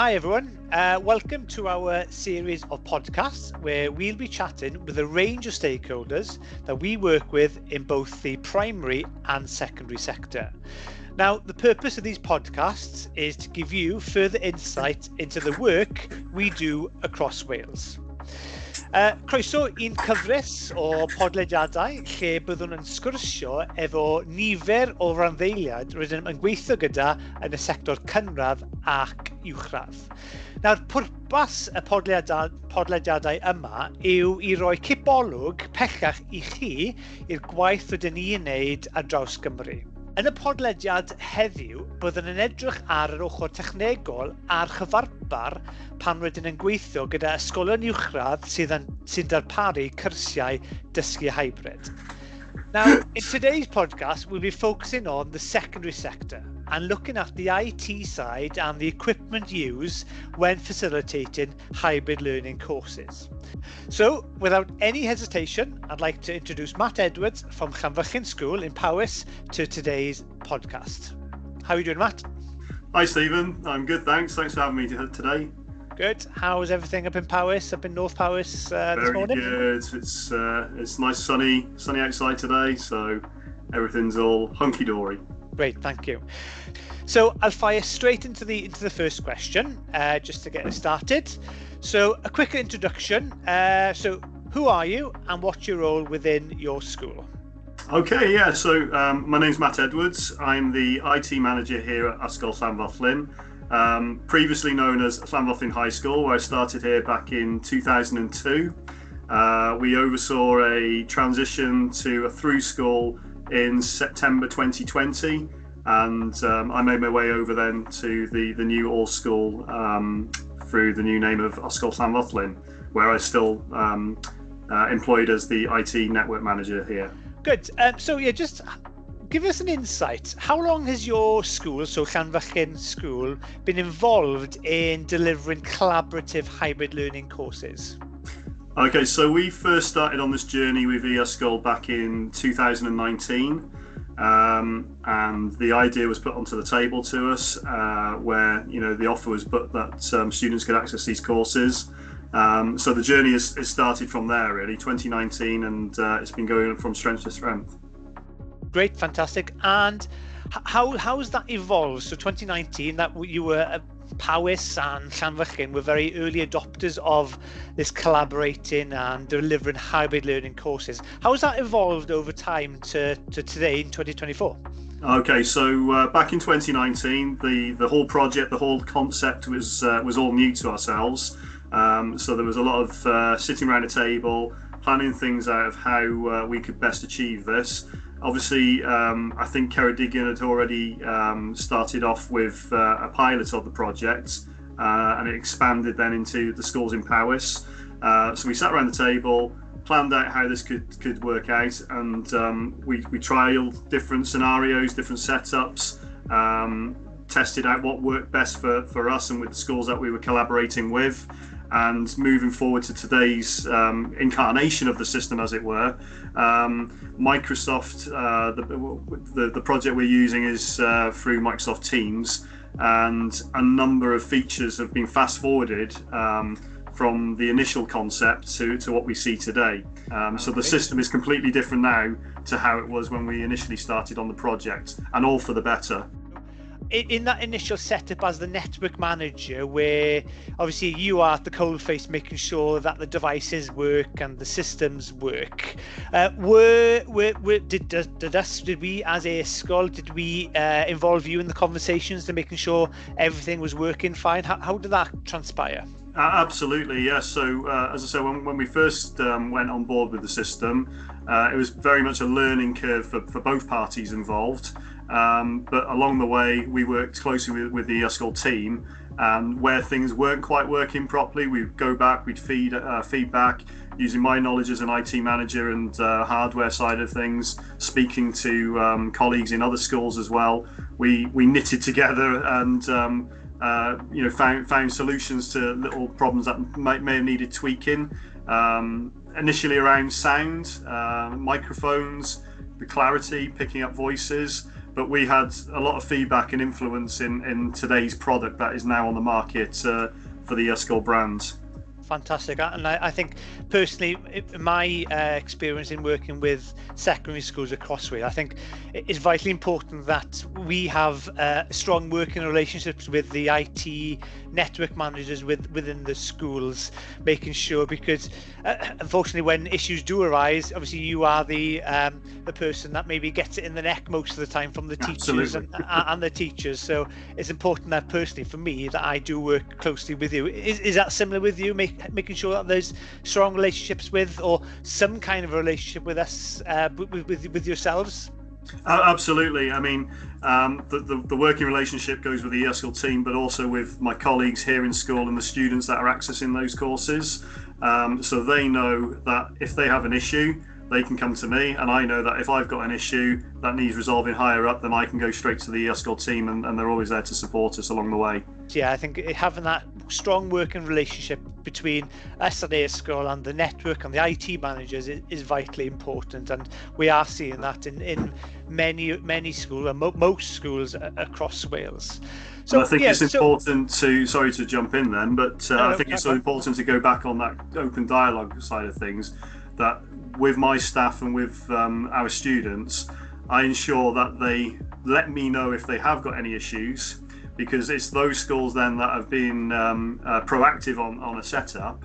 Hi everyone, welcome to our series of podcasts where we'll be chatting with a range of stakeholders that we work with in both the primary and secondary sector. Now, the purpose of these podcasts is to give you further insight into the work we do across Wales. Croeso un cyfres o podlediadau lle byddwn yn sgwrsio efo nifer o randdeiliad rydym yn gweithio gyda yn y sector cynradd ac uwchradd. Nawr, pwrpas y podlediadau yma yw i roi cibolwg pellach i chi i'r gwaith rydym ni'n wneud ar draws Gymru. Yn y podlediad heddiw, byddwn yn edrych ar yr ochr technegol a'r chyfarpar pan rydym yn gweithio gyda ysgolion uwchradd sy'n darparu cyrsiau dysgu hybrid. Now, in today's podcast, we'll be focusing on the secondary sector and looking at the IT side and the equipment used when facilitating hybrid learning courses. So, without any hesitation, I'd like to introduce Matt Edwards from Cynghorydd School in Powys to today's podcast. How are you doing, Matt? Hi, Stephen. I'm good, thanks. Thanks for having me today. Good. How's everything up in Powys, up in North Powys this morning? Very good. It's nice, sunny outside today, so everything's all hunky-dory. Great, thank you. So I'll fire straight into the first question, just to get us started. So a quick introduction. So who are you and what's your role within your school? Okay, yeah. So my name's Matt Edwards. I'm the IT manager here at Ysgol Llanfyllin. Previously known as Llanfyllin High School, where I started here back in 2002. We oversaw a transition to a through school in September 2020, and I made my way over then to the new all school through the new name of Ysgol Llanfyllin, where I still employed as the IT network manager here. Good. So yeah, just give us an insight. How long has your school, so Llanfyllin School, been involved in delivering collaborative hybrid learning courses? Okay, so we first started on this journey with eSchool back in 2019, and the idea was put onto the table to us, where the offer was put that students could access these courses. So the journey has started from there, really, 2019, and it's been going from strength to strength. Great, fantastic. And how's that evolved? So 2019, that you were Powys and Llanfyllin were very early adopters of this collaborating and delivering hybrid learning courses. How has that evolved over time to today in 2024? Okay, so back in 2019, the whole project, the whole concept was all new to ourselves. So there was a lot of sitting around a table, planning things out of how we could best achieve this. Obviously, I think Cynghorydd had already started off with a pilot of the project, and it expanded then into the schools in Powys. So we sat around the table, planned out how this could work out, and we trialed different scenarios, different setups, tested out what worked best for us and with the schools that we were collaborating with. And moving forward to today's incarnation of the system, as it were, Microsoft, the project we're using is through Microsoft Teams, and a number of features have been fast forwarded from the initial concept to what we see today. So the system is completely different now to how it was when we initially started on the project, and all for the better. In that initial setup as the network manager, where obviously you are at the coalface making sure that the devices work and the systems work, did we as eSgol, did we involve you in the conversations to making sure everything was working fine? How did that transpire? Absolutely, yes. So as I said, when we first went on board with the system, it was very much a learning curve for both parties involved. But along the way, we worked closely with the eSchool team, and where things weren't quite working properly, we'd go back, we'd feedback using my knowledge as an IT manager and hardware side of things, speaking to colleagues in other schools as well. We knitted together and found solutions to little problems that may have needed tweaking. Initially around sound, microphones, the clarity, picking up voices. but we had a lot of feedback and influence in today's product that is now on the market for the e-sgol brand. Fantastic. And I think personally, in my experience in working with secondary schools across Wales, I think it's vitally important that we have strong working relationships with the IT network managers within the schools, making sure, because unfortunately when issues do arise, obviously you are the person that maybe gets it in the neck most of the time from the teachers and the teachers. So it's important that personally for me that I do work closely with you. Is that similar with you? Making sure that there's strong relationships with, or some kind of relationship with us, with yourselves? Absolutely. I mean, the working relationship goes with the e-sgol team, but also with my colleagues here in school and the students that are accessing those courses. So they know that if they have an issue, they can come to me, and I know that if I've got an issue that needs resolving higher up, then I can go straight to the e-sgol team, and they're always there to support us along the way. Yeah, I think having that strong working relationship between us at e-sgol and the network and the IT managers is vitally important, and we are seeing that in many schools, and most schools across Wales. So and I think it's important to, sorry to jump in then, but I think it's so important to go back on that open dialogue side of things, that with my staff and with our students, I ensure that they let me know if they have got any issues, because it's those schools then that have been proactive on a setup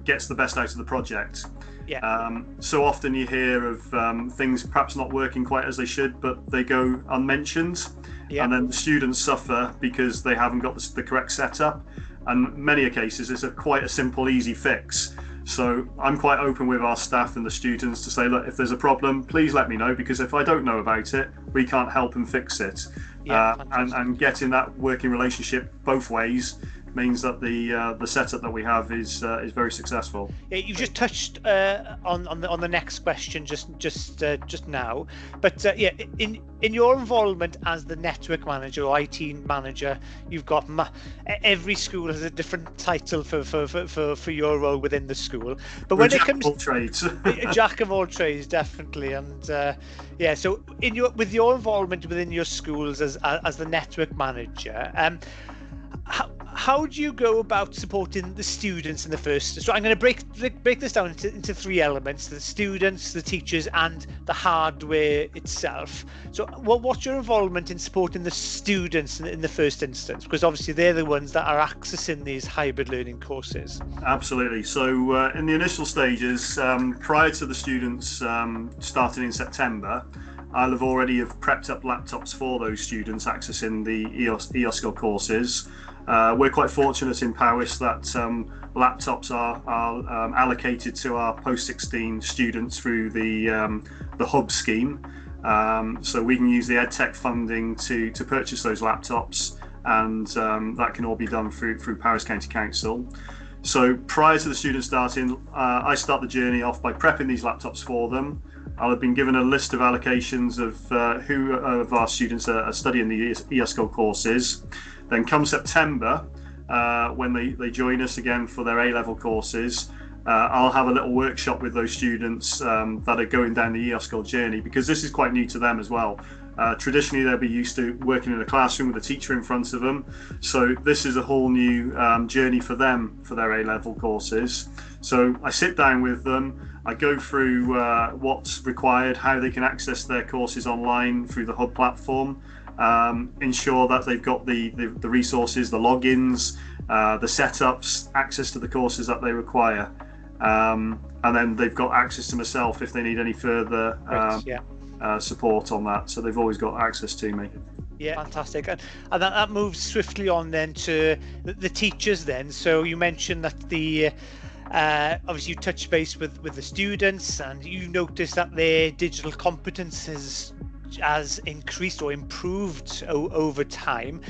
gets the best out of the project. Yeah. So often you hear of things perhaps not working quite as they should, but they go unmentioned, and then the students suffer because they haven't got the correct setup. And many cases it's quite a simple, easy fix. So I'm quite open with our staff and the students to say, look, if there's a problem, please let me know, because if I don't know about it, we can't help and fix it. And getting that working relationship both ways means that the setup that we have is very successful. Yeah, you just touched on the next question just now, but in your involvement as the network manager or IT manager, you've got every school has a different title for your role within the school. But when it comes all trades, jack of all trades, definitely, and so with your involvement within your schools as the network manager, how do you go about supporting the students in the first? So I'm going to break this down into three elements: the students, the teachers, and the hardware itself. So what's your involvement in supporting the students in the first instance? Because obviously they're the ones that are accessing these hybrid learning courses. Absolutely. So in the initial stages, prior to the students starting in September, I'll have already prepped up laptops for those students accessing the e-sgol courses. We're quite fortunate in Powys that laptops are allocated to our post-16 students through the hub scheme. So we can use the EdTech funding to purchase those laptops, and that can all be done through Powys County Council. So prior to the students starting, I start the journey off by prepping these laptops for them. I'll have been given a list of allocations of who of our students are studying the e-sgol courses. Then come September, when they join us again for their A-level courses, I'll have a little workshop with those students that are going down the e-sgol journey, because this is quite new to them as well. Traditionally, they'll be used to working in a classroom with a teacher in front of them. So this is a whole new journey for them for their A-level courses. So I sit down with them, I go through what's required, how they can access their courses online through the hub platform, ensure that they've got the resources, the logins, the setups, access to the courses that they require. And then they've got access to myself if they need any further support on that. So they've always got access to me. Yeah, fantastic. And that moves swiftly on then to the teachers then. So you mentioned that obviously you touch base with the students, and you notice that their digital competence has increased or improved over time.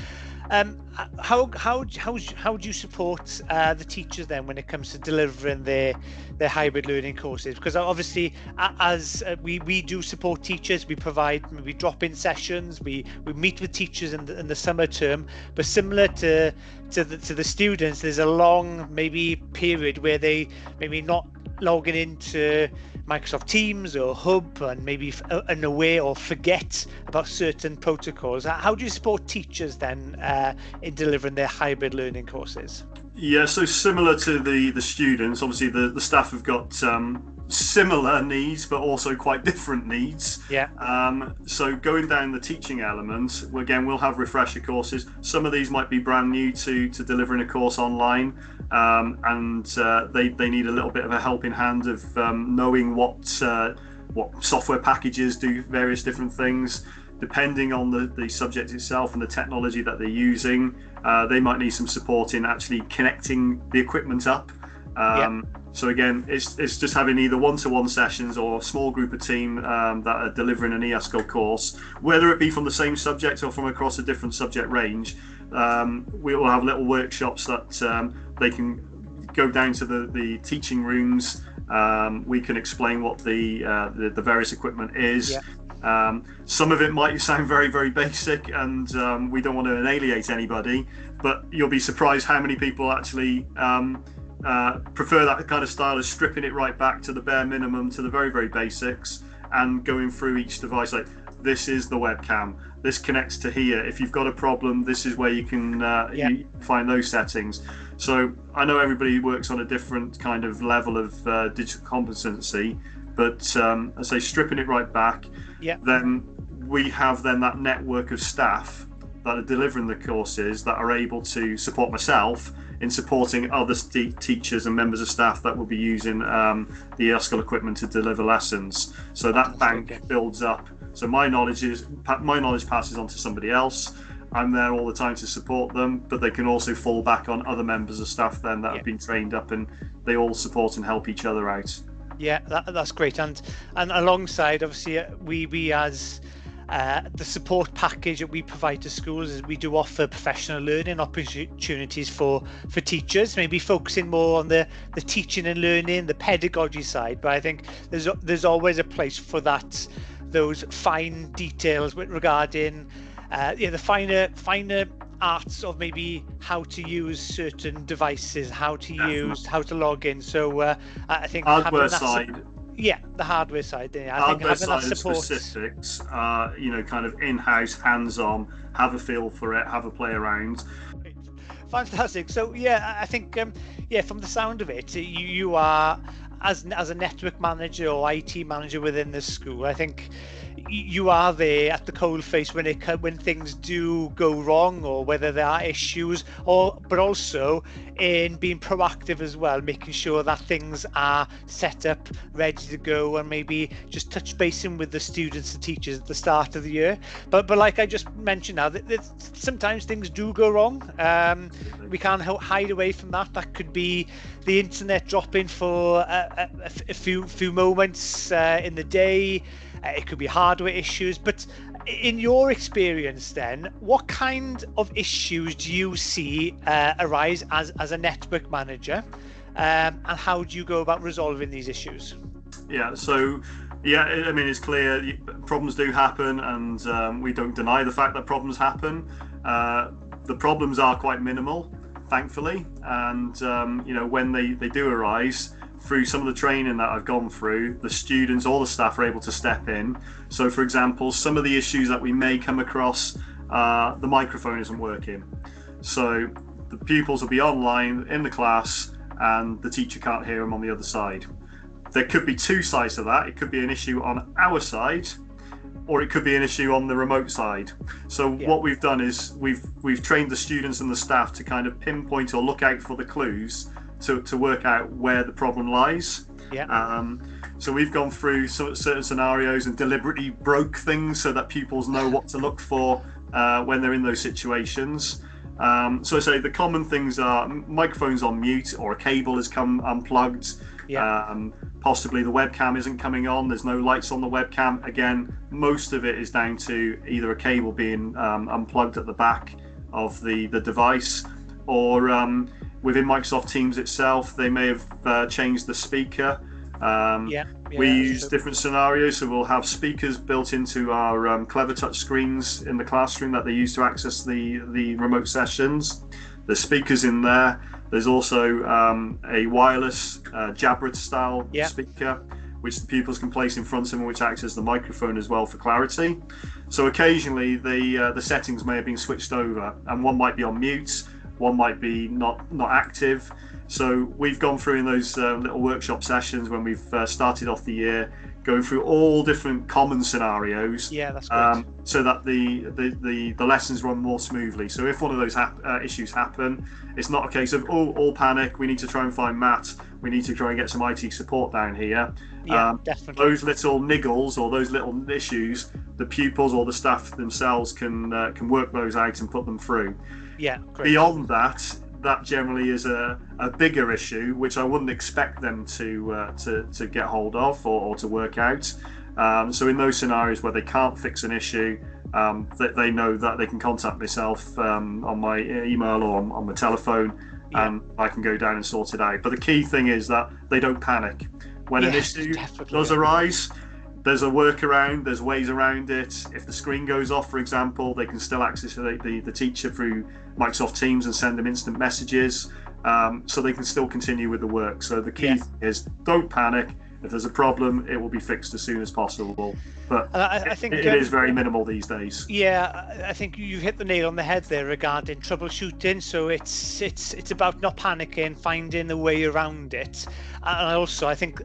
How do you support the teachers then when it comes to delivering their hybrid learning courses? Because obviously, as we do support teachers, we provide maybe drop-in sessions, we meet with teachers in the summer term, but similar to the students, there's a long maybe period where they maybe not logging into Microsoft Teams or Hub and maybe unaware or forget about certain protocols. How do you support teachers then in delivering their hybrid learning courses? Yeah, so similar to the students, obviously the staff have got similar needs, but also quite different needs. Yeah. So going down the teaching element, again, we'll have refresher courses. Some of these might be brand new to delivering a course online, and they need a little bit of a helping hand of knowing what software packages do various different things. Depending on the subject itself and the technology that they're using, they might need some support in actually connecting the equipment up. So again, it's just having either one-to-one sessions or a small group of team that are delivering an e-sgol course, whether it be from the same subject or from across a different subject range. We will have little workshops that they can go down to the teaching rooms. We can explain what the various equipment is. Yeah. Some of it might sound very, very basic, and we don't want to alienate anybody, but you'll be surprised how many people actually prefer that kind of style of stripping it right back to the bare minimum, to the very, very basics, and going through each device like, this is the webcam, this connects to here, if you've got a problem, this is where you can you find those settings. So I know everybody works on a different kind of level of digital competency, but I say stripping it right back, then we have that network of staff that are delivering the courses that are able to support myself in supporting other teachers and members of staff that will be using the e-sgol equipment to deliver lessons. So that bank builds up. So my knowledge passes on to somebody else. I'm there all the time to support them, but they can also fall back on other members of staff then that have been trained up, and they all support and help each other out. Yeah, that's great. And alongside, obviously, we as the support package that we provide to schools is we do offer professional learning opportunities for teachers, maybe focusing more on the teaching and learning, the pedagogy side. But I think there's always a place for those fine details regarding the finer arts of maybe how to use certain devices, how to log in. So I think hardware side. The hardware side. I hardware think having side that support. Specifics, kind of in-house, hands-on, have a feel for it, have a play around. Fantastic. So I think from the sound of it, you are as a network manager or IT manager within the school. I think you are there at the coalface when things do go wrong, or whether there are issues, but also in being proactive as well, making sure that things are set up, ready to go, and maybe just touch basing with the students and teachers at the start of the year. But like I just mentioned now, that sometimes things do go wrong. We can't hide away from that. That could be the internet dropping for a few moments in the day. It could be hardware issues. But in your experience then, what kind of issues do you see arise as a network manager, and how do you go about resolving these issues? It's clear problems do happen, and we don't deny the fact that problems happen. The problems are quite minimal, thankfully, and when they do arise, through some of the training that I've gone through, the students, all the staff are able to step in. So for example, some of the issues that we may come across, the microphone isn't working. So the pupils will be online in the class and the teacher can't hear them on the other side. There could be two sides to that. It could be an issue on our side, or it could be an issue on the remote side. So what we've done is we've trained the students and the staff to kind of pinpoint or look out for the clues to work out where the problem lies. So we've gone through certain scenarios and deliberately broke things so that pupils know what to look for when they're in those situations. So I say the common things are microphones on mute, or a cable has come unplugged. Possibly the webcam isn't coming on, there's no lights on the webcam. Again, most of it is down to either a cable being unplugged at the back of the device, or within Microsoft Teams itself, they may have changed the speaker. We use different scenarios, so we'll have speakers built into our clever touch screens in the classroom that they use to access the remote sessions. There's speakers in there. There's also a wireless Jabra style speaker, which the pupils can place in front of them, which acts as the microphone as well for clarity. So occasionally the settings may have been switched over, and one might be on mute, one might be not active. So we've gone through in those little workshop sessions when we've started off the year, going through all different common scenarios. Yeah, that's great. So that the lessons run more smoothly. So if one of those issues happen, it's not a case of all panic. We need to try and find Matt. We need to try and get some IT support down here. Yeah, definitely. Those little niggles or those little issues, the pupils or the staff themselves can work those out and put them through. Yeah, great. Beyond that generally is a bigger issue, which I wouldn't expect them to get hold of or to work out. So in those scenarios where they can't fix an issue, that they know that they can contact myself on my email or on my telephone, and I can go down and sort it out. But the key thing is that they don't panic. When an issue does arise, there's a workaround, there's ways around it. If the screen goes off, for example, they can still access the teacher through Microsoft Teams and send them instant messages, so they can still continue with the work. So the key is don't panic. If there's a problem, it will be fixed as soon as possible. But I think it is very minimal these days. Yeah, I think you hit the nail on the head there regarding troubleshooting. So it's about not panicking, finding a way around it. And also, I think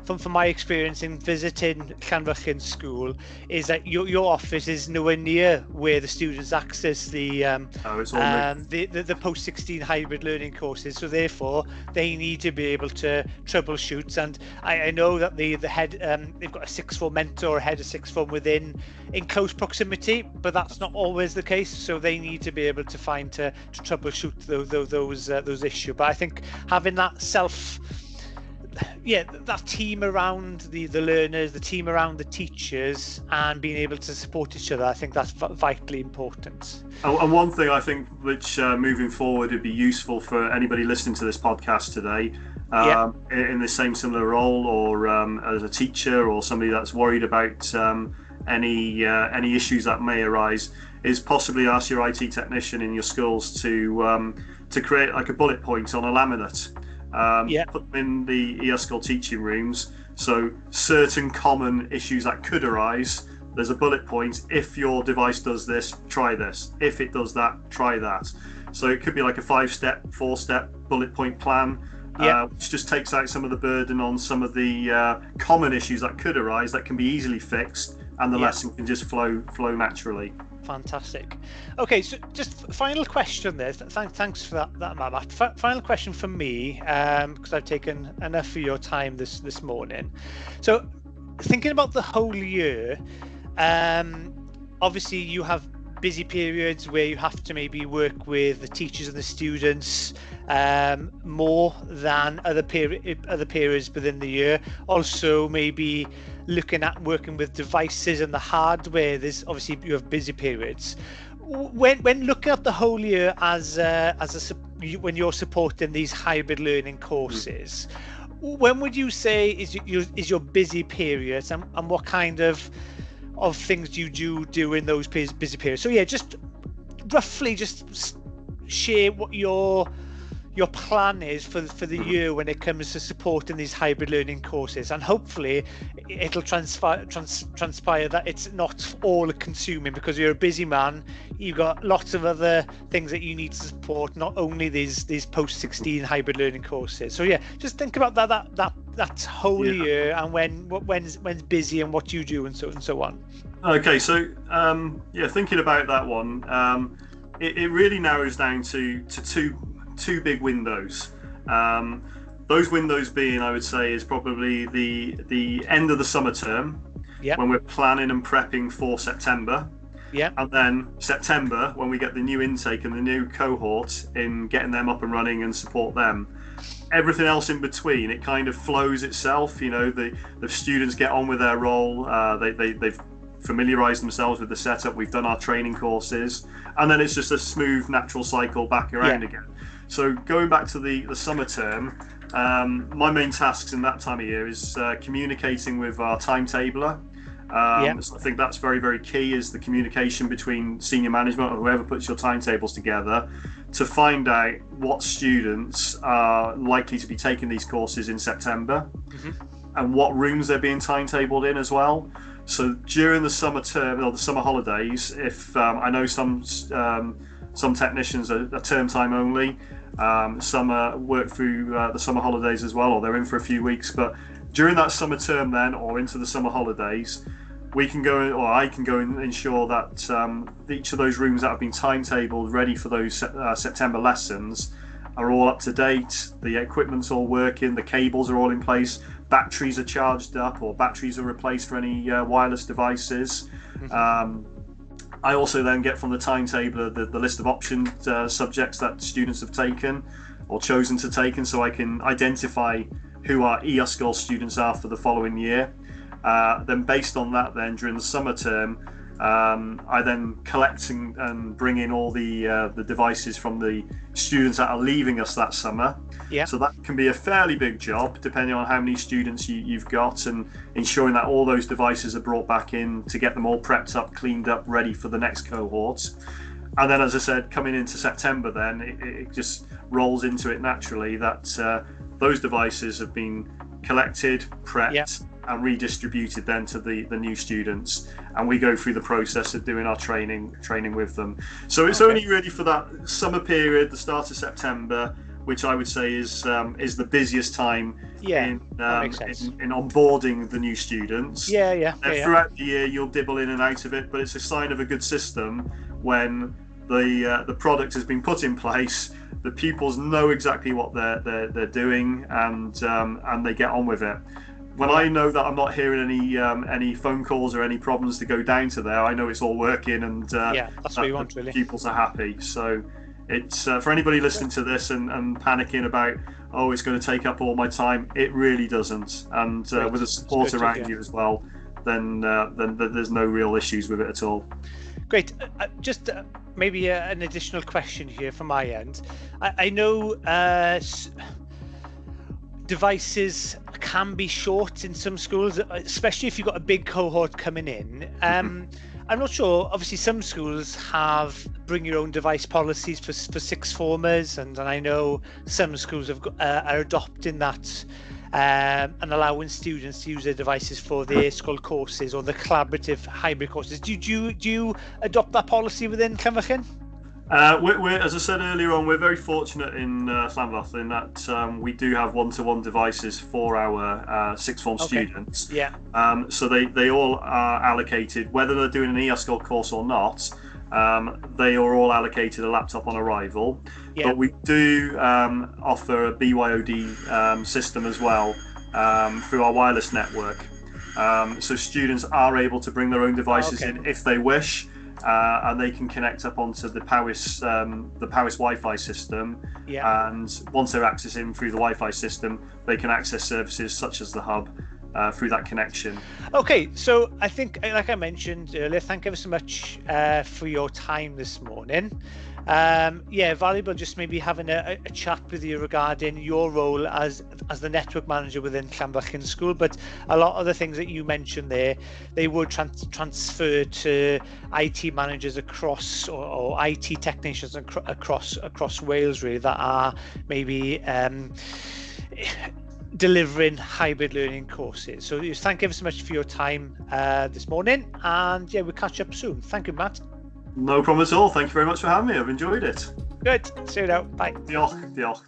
from my experience in visiting Llanfychan School, is that your office is nowhere near where the students access the post-16 hybrid learning courses. So therefore, they need to be able to troubleshoot. And I know that the head they've got a sixth form mentor, a head of sixth form in close proximity, but that's not always the case. So they need to be able to troubleshoot those issues. But I think having that that team around the learners, the team around the teachers, and being able to support each other, I think that's vitally important. And one thing I think which moving forward would be useful for anybody listening to this podcast today, in the same similar role, or as a teacher or somebody that's worried about any issues that may arise, is possibly ask your IT technician in your schools to create like a bullet point on a laminate. Put them in the e-sgol teaching rooms, so certain common issues that could arise, there's a bullet point. If your device does this, try this. If it does that, try that. So it could be like a 5-step, 4-step bullet point plan, which just takes out some of the burden on some of the common issues that could arise that can be easily fixed, and the lesson can just flow naturally. Fantastic. Okay, so just final question there. Thanks for that Matt. Final question from me, because I've taken enough of your time this morning. So thinking about the whole year, obviously you have busy periods where you have to maybe work with the teachers and the students more than other periods within the year. Also maybe looking at working with devices and the hardware, there's obviously you have busy periods. When looking at the whole year when you're supporting these hybrid learning courses, when would you say is your busy periods, and what kind of things do you do in those busy periods? So just roughly just share what your plan is for the year when it comes to supporting these hybrid learning courses, and hopefully it'll transpire that it's not all consuming, because you're a busy man, you've got lots of other things that you need to support, not only these post-16 hybrid learning courses. So just think about that whole year, and when's busy and what you do and so on. Okay, so thinking about that one, it really narrows down to two big windows. Those windows being, I would say, is probably the end of the summer term, when we're planning and prepping for September, and then September when we get the new intake and the new cohort in, getting them up and running and support them. Everything else in between, it kind of flows itself. The students get on with their role. They've familiarized themselves with the setup. We've done our training courses, and then it's just a smooth, natural cycle back around again. So going back to the summer term, my main tasks in that time of year is communicating with our timetabler. So I think that's very, very key, is the communication between senior management or whoever puts your timetables together, to find out what students are likely to be taking these courses in September. and what rooms they're being timetabled in as well. So during the summer term or the summer holidays, if I know some technicians are term time only, some work through the summer holidays as well, or they're in for a few weeks. But during that summer term then, or into the summer holidays, we can go in, or I can go and ensure that each of those rooms that have been timetabled ready for those September lessons are all up to date. The equipment's all working, the cables are all in place, batteries are charged up, or batteries are replaced for any wireless devices. I also then get from the timetabler the list of option subjects that students have taken or chosen to take, so I can identify who our e-sgol students are for the following year. Then based on that, then during the summer term, I then collect and bring in all the devices from the students that are leaving us that summer. Yeah. So that can be a fairly big job, depending on how many students you've got, and ensuring that all those devices are brought back in to get them all prepped up, cleaned up, ready for the next cohort. And then, as I said, coming into September, then it just rolls into it naturally that those devices have been collected, prepped, and redistributed then to the new students, and we go through the process of doing our training with them. So it's only really for that summer period, the start of September, which I would say is the busiest time in onboarding the new students. Throughout the year you'll dibble in and out of it, but it's a sign of a good system when the product has been put in place, the pupils know exactly what they're doing, and they get on with it. When I know that I'm not hearing any phone calls or any problems to go down to there, I know it's all working, and that's what you want, really. Pupils are happy. So it's for anybody listening to this and panicking about, oh, it's going to take up all my time. It really doesn't, and with the support around you as well, then there's no real issues with it at all. Great. Just maybe an additional question here from my end. I know devices can be short in some schools, especially if you've got a big cohort coming in. I'm not sure. Obviously, some schools have bring your own device policies for sixth formers, and I know some schools have are adopting that and allowing students to use their devices for the e-sgol courses or the collaborative hybrid courses. Do you adopt that policy within Llanfachryn? We're, as I said earlier on, we're very fortunate in Llanfachryn in that we do have one-to-one devices for our sixth form students. So they all are allocated, whether they're doing an e-sgol course or not. They are all allocated a laptop on arrival. But we do offer a BYOD system as well through our wireless network. So students are able to bring their own devices in if they wish. And they can connect up onto the Powys Wi-Fi system, and once they're accessing through the Wi-Fi system, they can access services such as the hub through that connection. Okay, so I think, like I mentioned earlier, thank you ever so much for your time this morning. Valuable just maybe having a chat with you regarding your role as the network manager within Llanfachryn School, but a lot of the things that you mentioned there, they would transfer to IT managers across, or IT technicians across Wales, really, that are maybe delivering hybrid learning courses. So thank you ever so much for your time this morning, and we'll catch up soon. Thank you, Matt. No problem at all. Thank you very much for having me. I've enjoyed it. Good. See you now. Bye. Diolch.